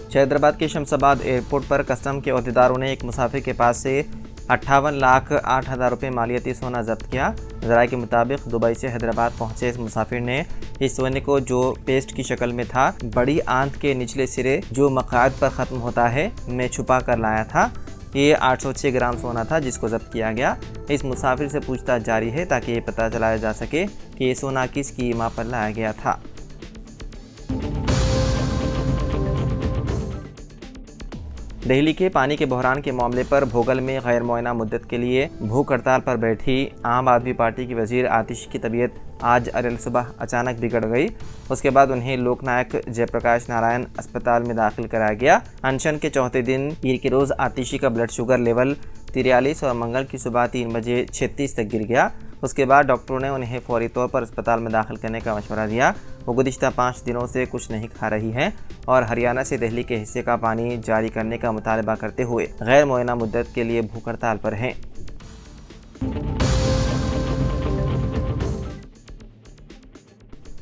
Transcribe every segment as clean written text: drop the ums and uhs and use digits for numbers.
हैदराबाद के शमशाबाद एयरपोर्ट पर कस्टम के अहदेदारों ने एक मुसाफिर के पास से 58,08,000 रुपये मालियती सोना जब्त किया। ज़राए के मुताबिक दुबई से हैदराबाद पहुंचे इस मुसाफिर ने इस सोने को, जो पेस्ट की शक्ल में था, बड़ी आंत के निचले सिरे जो मक़ाद पर ख़त्म होता है में छुपा कर लाया था। ये 806 ग्राम सोना था जिसको जब्त किया गया। इस मुसाफिर से पूछताछ जारी है ताकि ये पता चलाया जा सके कि ये सोना किस कीमत पर लाया गया था। दिल्ली के पानी के बहरान के मामले पर भोगल में गैर मुअय्यना मुद्दत के लिए भूख हड़ताल पर बैठी आम आदमी पार्टी की वजीर आतिशी की तबीयत आज अरल सुबह अचानक बिगड़ गई। उसके बाद उन्हें लोकनायक जयप्रकाश नारायण अस्पताल में दाखिल कराया गया। अनशन के चौथे दिन पीर के रोज़ आतिशी का ब्लड शुगर लेवल 43 और मंगल की सुबह 3 बजे 36 तक गिर गया। उसके बाद डॉक्टरों ने उन्हें फौरी तौर पर अस्पताल में दाखिल करने का मशवरा दिया। वो गुज़िश्ता 5 दिनों से कुछ नहीं खा रही हैं और हरियाणा से दिल्ली के हिस्से का पानी जारी करने का मुतालबा करते हुए गैर मुअय्यना मुद्दत के लिए भूख हड़ताल पर हैं।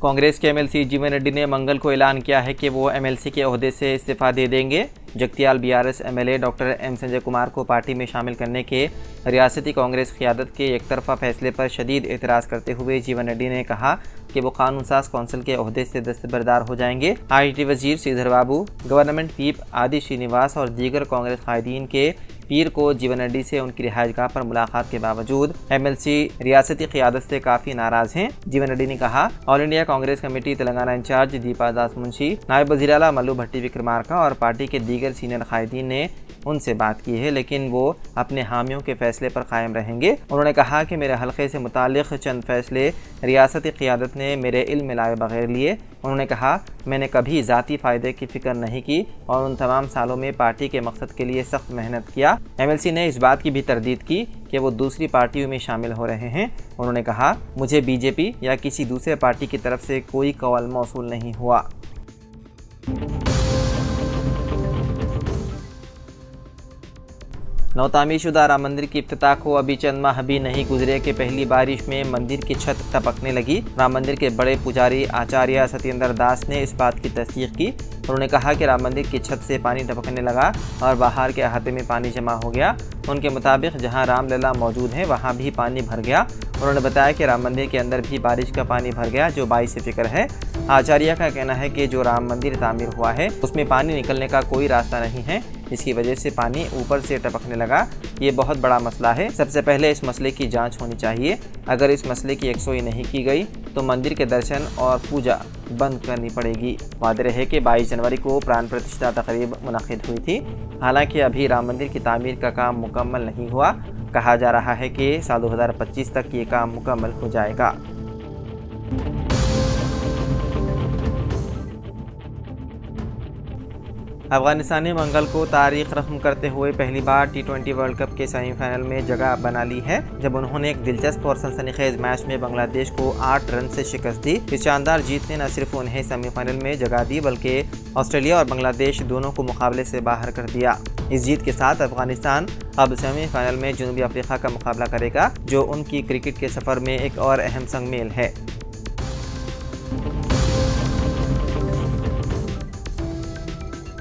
कांग्रेस के एमएलसी जीवन रेड्डी ने मंगल को ऐलान किया है कि वो एमएलसी के ओहदे से इस्तीफा दे देंगे। Jagtial BRS MLA doctor M Sanjay Kumar को पार्टी में शामिल करने के रियासती कांग्रेस क़ियादत के एक तरफा फैसले पर शदीद एतराज़ करते हुए जीवन रेड्डी ने कहा कि वो कानून साज कौंसिल के ओहदे से दस्तबरदार हो जाएंगे। आईटी वजीर श्रीधर बाबू, गवर्नमेंट व्हिप आदि श्रीनिवास और दीगर कांग्रेस कायदीन के पीर को जीवन रेड्डी से उनकी रिहाइशगाह पर मुलाकात के बावजूद एमएलसी रियासती क़ियादत से काफ़ी नाराज़ हैं। जीवन रेड्डी ने कहा, all India Congress committee Telangana incharge Deepa Das Munshi, नायब वज़ीर आला मल्लू भट्टी विक्रमार्का और पार्टी के दीगर सीनियर कायदीन ने उनसे बात की है, लेकिन वो अपने हामियों के फैसले पर कायम रहेंगे। उन्होंने कहा कि मेरे हल्के से मुतालिक चंद फैसले रियासती क़ियादत ने मेरे इल्म में लाए बगैर लिए। उन्होंने कहा, मैंने कभी ज़ाती फ़ायदे की फ़िक्र नहीं की और उन तमाम सालों में पार्टी के मकसद के लिए सख्त मेहनत किया। एमएलसी ने इस बात की भी तरदीद की कि वो दूसरी पार्टियों में शामिल हो रहे हैं। उन्होंने कहा, मुझे बीजेपी या किसी दूसरे पार्टी की तरफ से कोई कॉल मौसूल नहीं हुआ। नवतामीरशुदा राम मंदिर की इफ्तिताह को अभी चंद माह भी नहीं गुजरे कि पहली बारिश में मंदिर की छत टपकने लगी। राम मंदिर के बड़े पुजारी आचार्य सत्येंद्र दास ने इस बात की तस्दीक की। उन्होंने कहा कि राम मंदिर की छत से पानी टपकने लगा और बाहर के अहाते में पानी जमा हो गया। उनके मुताबिक जहां रामलला मौजूद है वहां भी पानी भर गया। उन्होंने बताया कि राम मंदिर के अंदर भी बारिश का पानी भर गया, जो बाइस फिक्र है। आचार्य का कहना है कि जो राम मंदिर तामीर हुआ है उसमें पानी निकलने का कोई रास्ता नहीं है, इसकी वजह से पानी ऊपर से टपकने लगा। ये बहुत बड़ा मसला है। सबसे पहले इस मसले की जांच होनी चाहिए। अगर इस मसले की यकसोई नहीं की गई तो मंदिर के दर्शन और पूजा बंद करनी पड़ेगी। वादे रहे कि 22 जनवरी को प्राण प्रतिष्ठा तकरीब मुनक़िद हुई थी। हालांकि अभी राम मंदिर की तामीर का काम मुकम्मल नहीं हुआ। कहा जा रहा है कि साल 2025 तक ये काम मुकम्मल हो जाएगा। अफगानिस्तान ने मंगल को तारीख रकम करते हुए पहली बार T20 वर्ल्ड कप के सेमीफाइनल में जगह बना ली है, जब उन्होंने एक दिलचस्प और सनसनीखेज मैच में बांग्लादेश को 8 रन से शिकस्त दी। इस शानदार जीत ने न सिर्फ उन्हें सेमीफाइनल में जगह दी बल्कि ऑस्ट्रेलिया और बांग्लादेश दोनों को मुकाबले से बाहर कर दिया। इस जीत के साथ अफगानिस्तान अब सेमीफाइनल में जनूबी अफ्रीका का मुकाबला करेगा, जो उनकी क्रिकेट के सफ़र में एक और अहम संग मेल है।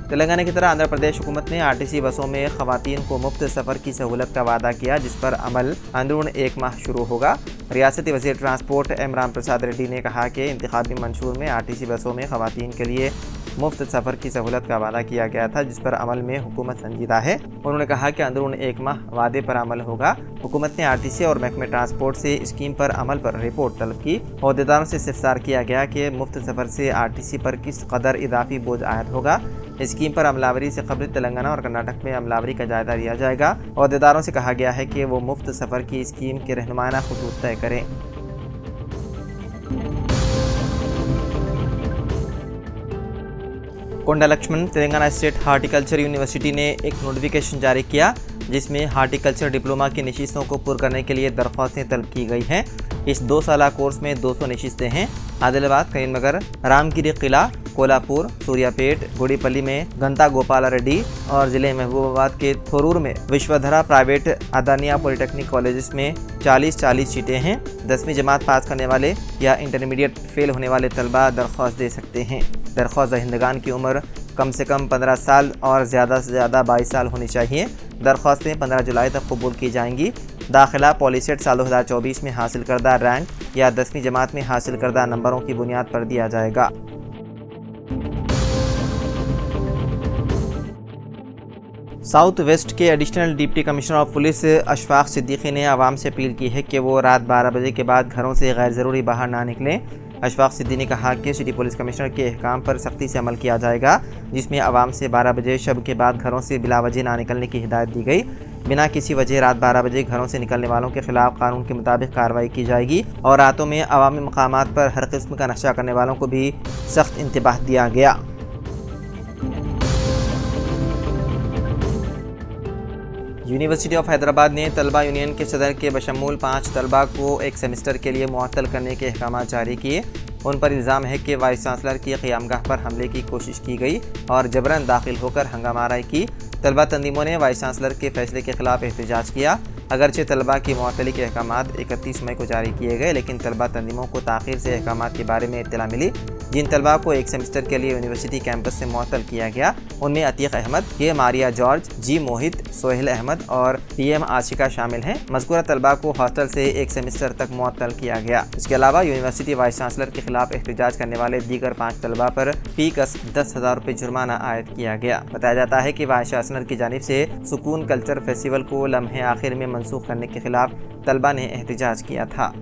तेलंगाना की तरह आंध्र प्रदेश हुकूमत ने आरटीसी बसों में खवातीन को मुफ्त सफ़र की सहूलत का वादा किया, जिस पर अमल अंदरून 1 माह शुरू होगा। रियासती वज़ीर ट्रांसपोर्ट एम राम प्रसाद रेड्डी ने कहा कि इंतखाबी मंशूर में आरटीसी बसों में खवातीन के लिए मुफ्त सफ़र की सहूलत का वादा किया गया था, जिस पर अमल में हुकूमत संजीदा है। उन्होंने कहा कि अंदरून 1 माह वादे पर अमल होगा। हुकूमत ने आरटीसी और महकमे ट्रांसपोर्ट से स्कीम पर अमल पर रिपोर्ट तलब की। ओहदेदारों से इस्तफसार किया गया कि मुफ्त सफ़र से आरटीसी पर किस कदर इजाफी बोझ आयद होगा। स्कीम पर अमलावरी से कबल तेलंगाना और कर्नाटक में अमलावरी का जायजा लिया जाएगा। ओहदेदारों से कहा गया है कि वो मुफ्त सफ़र की स्कीम के रहनुमाना खतूत तय करें। Konda Laxman Telangana state horticulture university ने एक नोटिफिकेशन जारी किया, जिसमें हार्टिकल्चर डिप्लोमा की नशिस्तों को पूरा करने के लिए दरख्वास्तें तलब की गई हैं। इस 2 साला कोर्स में 200 नशिस्तें हैं। आदिलाबाद, करीमनगर, रामगिरी किला कोल्हापुर, सूर्यापेट, गुड़ीपल्ली में गंता गोपाल रेड्डी और जिले महबूबाबाद के थोरूर में विश्वधरा प्राइवेट अदानिया पॉलिटेक्निक कॉलेजेस में 40-40 सीटें हैं। 10वीं जमात पास करने वाले या इंटरमीडिएट फेल होने वाले तलबा दरख्वास्त दे सकते हैं। दरख्वास्त दहिंदगान की उम्र कम से कम 15 साल और ज़्यादा से ज़्यादा 22 साल होनी चाहिए। दरख्वास्तें 15 जुलाई तक कबूल की जाएंगी। दाखिला पॉलिसेट साल 2024 में हासिल करदा रैंक या 10वीं जमात में हासिल करदा नंबरों की बुनियाद पर दिया जाएगा। साउथ वेस्ट के additional deputy commissioner of police Ashfaq Siddiqui ने आवाम से अपील की है कि वो रात 12 बजे के बाद घरों से गैर ज़रूरी बाहर ना निकलें। अशफाक सिद्दीकी ने कहा कि सिटी पुलिस कमिश्नर के अहकाम पर सख्ती से अमल किया जाएगा, जिसमें आवाम से 12 बजे शब के बाद घरों से बिला वजह ना निकलने की हिदायत दी गई। बिना किसी वजह रात 12 बजे घरों से निकलने वालों के खिलाफ कानून के मुताबिक कार्रवाई की जाएगी और रातों में अवामी मकामात पर हर किस्म का नशा करने वालों को भी सख्त इंतबाह दिया गया। यूनिवर्सिटी ऑफ हैदराबाद ने तलबा यूनियन के सदर के बशमूल 5 तलबा को एक सेमेस्टर के लिए मुअत्तल करने के अहकाम जारी किए। उन पर इल्ज़ाम है कि वाइस चांसलर की क़यामगाह पर हमले की कोशिश की गई और जबरन दाखिल होकर हंगामाराई की। तलबा तंजीमों ने वाइस चांसलर के फैसले के खिलाफ एहतजाज किया। अगरचे तलबा की मुअत्तली के अहकाम 31 मई को जारी किए गए, लेकिन तलबा तंजीमों को ताख़ीर से अहकाम के बारे में इत्तला मिली। जिन तलबा को एक सेमेस्टर के लिए यूनिवर्सिटी कैंपस से मुअत्तल किया गया उनमें अतीक अहमद, के मारिया जॉर्ज, जी मोहित, सोहेल अहमद और PM आशिका शामिल हैं। मज़कूरा तलबा को हॉस्टल से एक सेमेस्टर तक मुअत्तल किया गया। इसके अलावा यूनिवर्सिटी वाइस चांसलर के खिलाफ एहतजाज करने वाले दीगर 5 तलबा पर फी कस 10,000 रुपये जुर्माना आयद किया गया। बताया जाता है कि वाइस चांसलर की जानिब से सुकून कल्चर फेस्टिवल को लम्हे आखिर में मनसूख करने के खिलाफ तलबा ने एहतजाज किया था।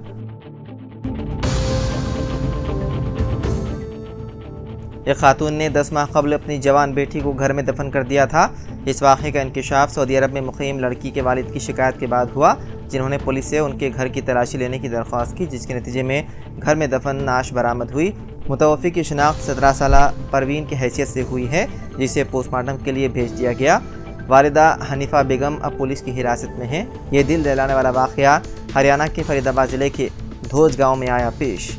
एक खातून ने 10 माह कबल अपनी जवान बेटी को घर में दफन कर दिया था। इस वाक़े का इंकशाफ सऊदी अरब में मुक़ीम लड़की के वालिद की शिकायत के बाद हुआ, जिन्होंने पुलिस से उनके घर की तलाशी लेने की दरख्वास्त की, जिसके नतीजे में घर में दफन नाश बरामद हुई। मुतवफ़ी की शिनाख्त 17 साला परवीन की हैसियत से हुई है, जिसे पोस्टमार्टम के लिए भेज दिया गया। वालिदा हनीफा बेगम अब पुलिस की हिरासत में है। ये दिल दहलाने वाला वाक़या हरियाणा के फरीदाबाद ज़िले के धोज गाँव में आया पेश।